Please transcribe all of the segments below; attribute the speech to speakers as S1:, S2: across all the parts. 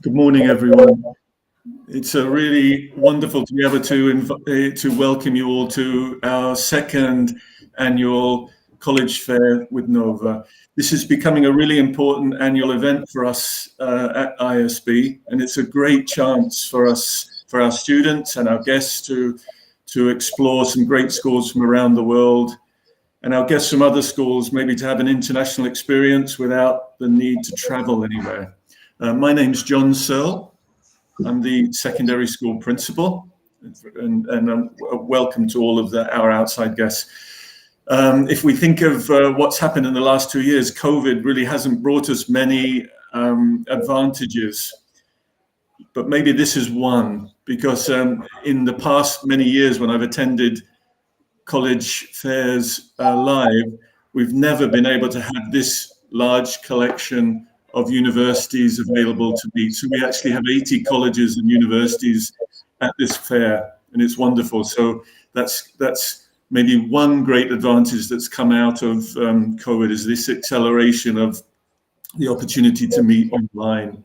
S1: Good morning, everyone. It's really wonderful to be able to welcome you all to our second annual college fair with NOVVA. This is becoming a really important annual event for us at ISB, and it's a great chance for us, for our students and our guests to explore some great schools from around the world, and our guests from other schools maybe to have an international experience without the need to travel anywhere. My name's John Searle. I'm the secondary school principal, and welcome to all of our outside guests. If we think of what's happened in the last 2 years, COVID really hasn't brought us many advantages, but maybe this is one, because in the past many years when I've attended college fairs live, we've never been able to have this large collection of universities available to meet. So we actually have 80 colleges and universities at this fair, and it's wonderful. So that's maybe one great advantage that's come out of COVID, is this acceleration of the opportunity to meet online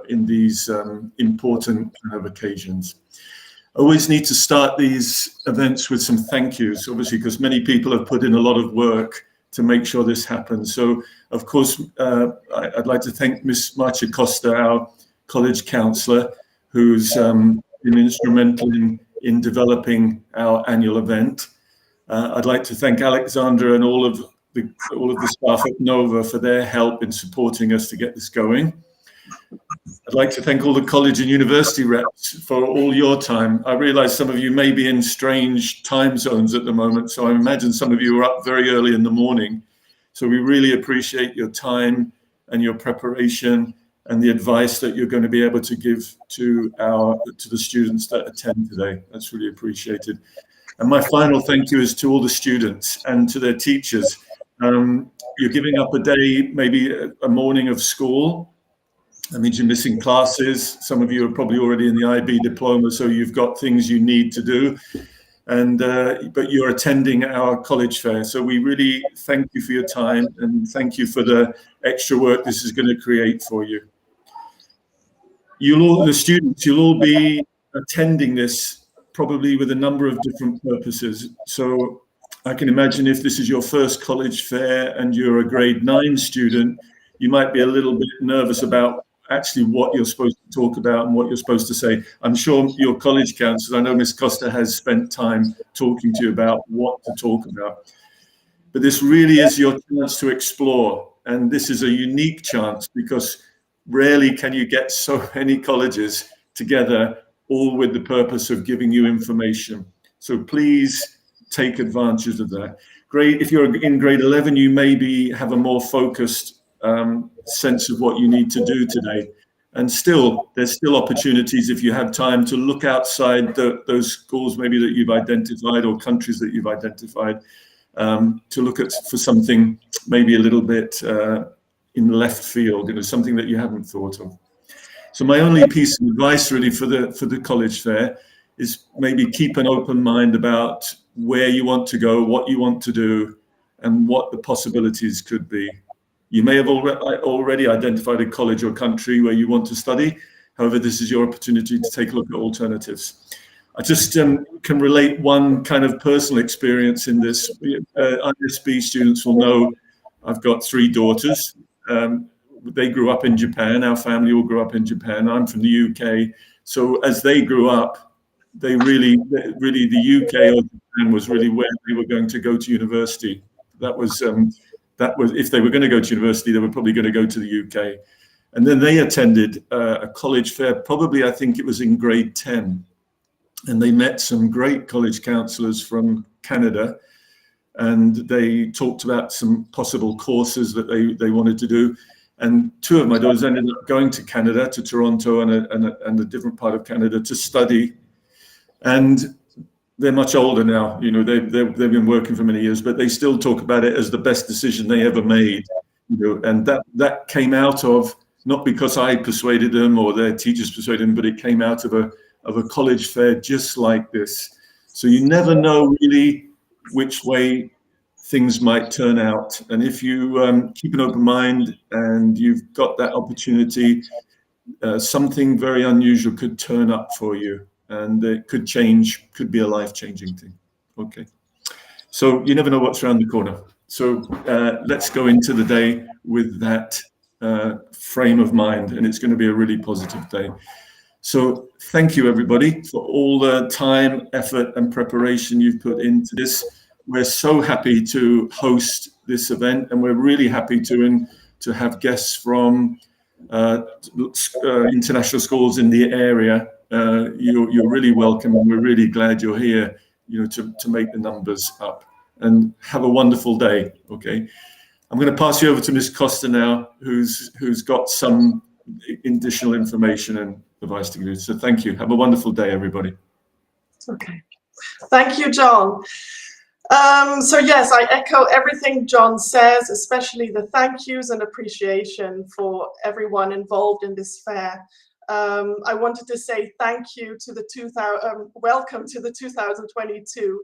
S1: in these important kind of occasions. I always need to start these events with some thank yous, obviously, because many people have put in a lot of work to make sure this happens. So, of course, I'd like to thank Miss Marcia Costa, our college counsellor, who's been instrumental in developing our annual event. I'd like to thank Alexandra and all of the staff at NOVVA for their help in supporting us to get this going. I'd like to thank all the college and university reps for all your time. I realize some of you may be in strange time zones at the moment, so I imagine some of you are up very early in the morning. So we really appreciate your time and your preparation and the advice that you're going to be able to give to the students that attend today. That's really appreciated. And my final thank you is to all the students and to their teachers. You're giving up a day, maybe a morning of school. That means you're missing classes. Some of you are probably already in the IB diploma, so you've got things you need to do. And but you're attending our college fair. So we really thank you for your time and thank you for the extra work this is going to create for you. The students, you'll all be attending this probably with a number of different purposes. So I can imagine if this is your first college fair and you're a grade 9 student, you might be a little bit nervous about actually what you're supposed to talk about and what you're supposed to say. I'm sure your college counsellors, I know Ms. Costa has spent time talking to you about what to talk about. But this really is your chance to explore. And this is a unique chance because rarely can you get so many colleges together, all with the purpose of giving you information. So please take advantage of that. If you're in grade 11, you maybe have a more focused sense of what you need to do today. And there's still opportunities if you have time to look outside those schools maybe that you've identified or countries that you've identified, to look for something maybe a little bit in left field, something that you haven't thought of. So my only piece of advice really for the college fair is maybe keep an open mind about where you want to go, what you want to do, and what the possibilities could be. You may have already identified a college or country where you want to study. However, this is your opportunity to take a look at alternatives. I just can relate one kind of personal experience in this. ISB students will know I've got 3 daughters. They grew up in Japan. Our family all grew up in Japan. I'm from the UK. So as they grew up, they really the UK or Japan was really where they were going to go to university. That was if they were going to go to university, they were probably going to go to the UK. And then they attended a college fair, probably I think it was in grade 10. And they met some great college counsellors from Canada. And they talked about some possible courses that they wanted to do. And 2 of my daughters ended up going to Canada, to Toronto and a different part of Canada to study. And they're much older now, they've been working for many years, but they still talk about it as the best decision they ever made. And that came out of, not because I persuaded them or their teachers persuaded them, but it came out of a college fair just like this. So you never know really which way things might turn out. And if you keep an open mind and you've got that opportunity, something very unusual could turn up for you, and it could change, could be a life-changing thing. Okay. So you never know what's around the corner. So let's go into the day with that frame of mind, and it's going to be a really positive day. So thank you, everybody, for all the time, effort, and preparation you've put into this. We're so happy to host this event, and we're really happy to have guests from international schools in the area. You're really welcome, and we're really glad you're here, to make the numbers up. And have a wonderful day. Okay, I'm going to pass you over to Ms. Costa now, who's got some additional information and advice to give you. So thank you. Have a wonderful day, everybody.
S2: Okay, thank you, John. So yes, I echo everything John says, especially the thank yous and appreciation for everyone involved in this fair. I wanted to say thank you to the welcome to the 2022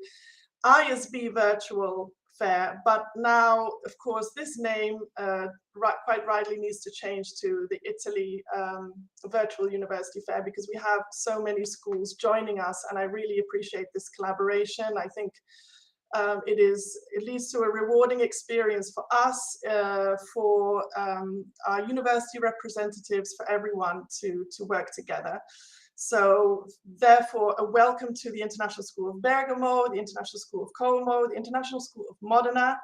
S2: ISB Virtual Fair, but now, of course, this name quite rightly needs to change to the Italy Virtual University Fair, because we have so many schools joining us, and I really appreciate this collaboration. I think it leads to a rewarding experience for us, for our university representatives, for everyone to work together. So therefore, a welcome to the International School of Bergamo, the International School of Como, the International School of Modena,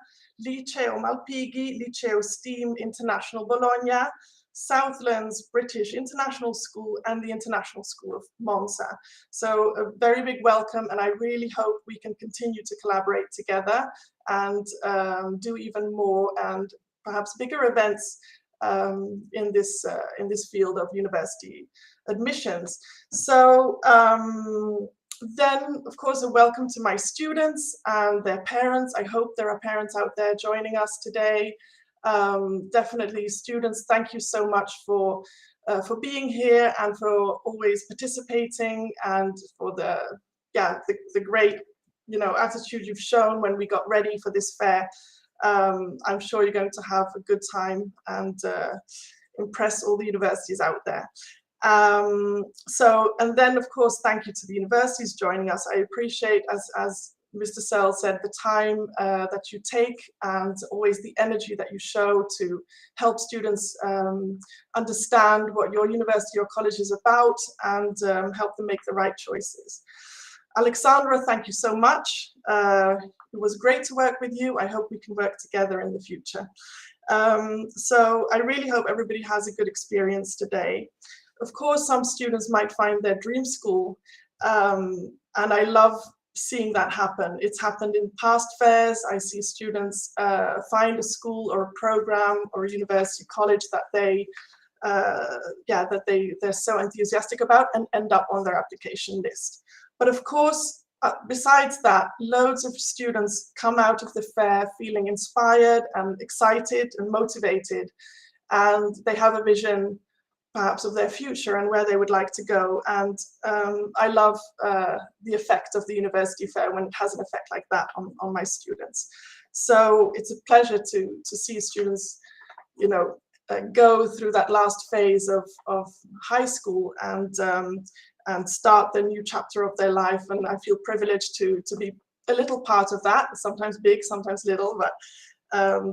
S2: Liceo Malpighi, Liceo STEAM International Bologna, Southlands British International School, and the International School of Monza. So a very big welcome, and I really hope we can continue to collaborate together and do even more and perhaps bigger events in this field of university admissions. So then, of course, a welcome to my students and their parents. I hope there are parents out there joining us today. Definitely, students, thank you so much for being here and for always participating, and for the great attitude you've shown when we got ready for this fair. I'm sure you're going to have a good time and impress all the universities out there. And then, of course, thank you to the universities joining us. I appreciate, as Mr. Searle said, the time that you take and always the energy that you show to help students understand what your university or college is about, and help them make the right choices. Alexandra, thank you so much. It was great to work with you. I hope we can work together in the future. So I really hope everybody has a good experience today. Of course, some students might find their dream school, and I love seeing that happen. It's happened in past fairs. I see students find a school or a program or a university college that they're so enthusiastic about and end up on their application list. But of course, besides that, loads of students come out of the fair feeling inspired and excited and motivated, and they have a vision perhaps of their future and where they would like to go. And I love the effect of the university fair when it has an effect like that on my students. So it's a pleasure to see students, go through that last phase of high school and start the new chapter of their life. And I feel privileged to be a little part of that, sometimes big, sometimes little, but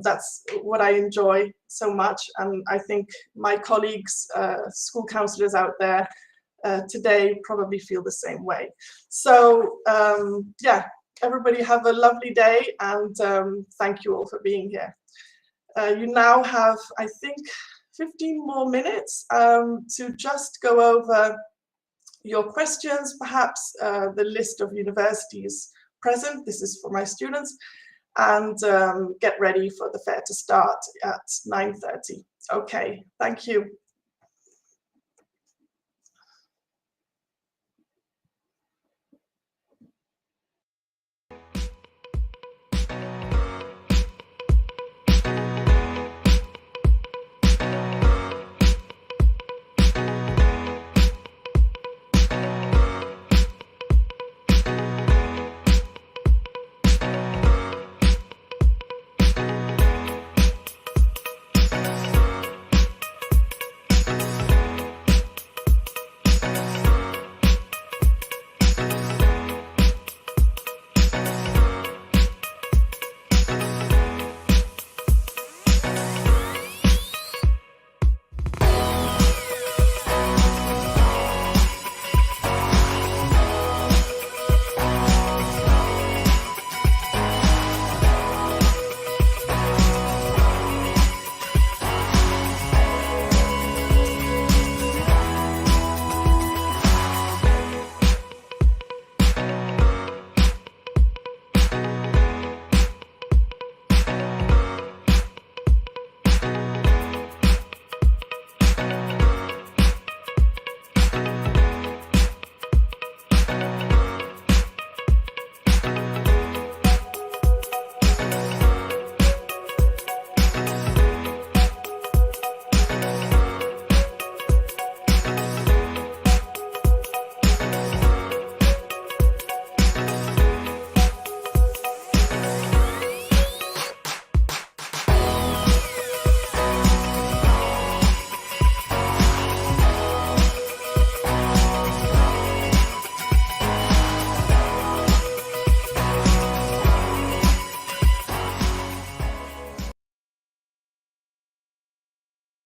S2: that's what I enjoy so much. And I think my colleagues, school counselors out there today probably feel the same way. So yeah, everybody have a lovely day, and thank you all for being here. You now have, I think, 15 more minutes to just go over your questions, perhaps the list of universities present. This is for my students. And get ready for the fair to start at 9:30. Okay, thank you.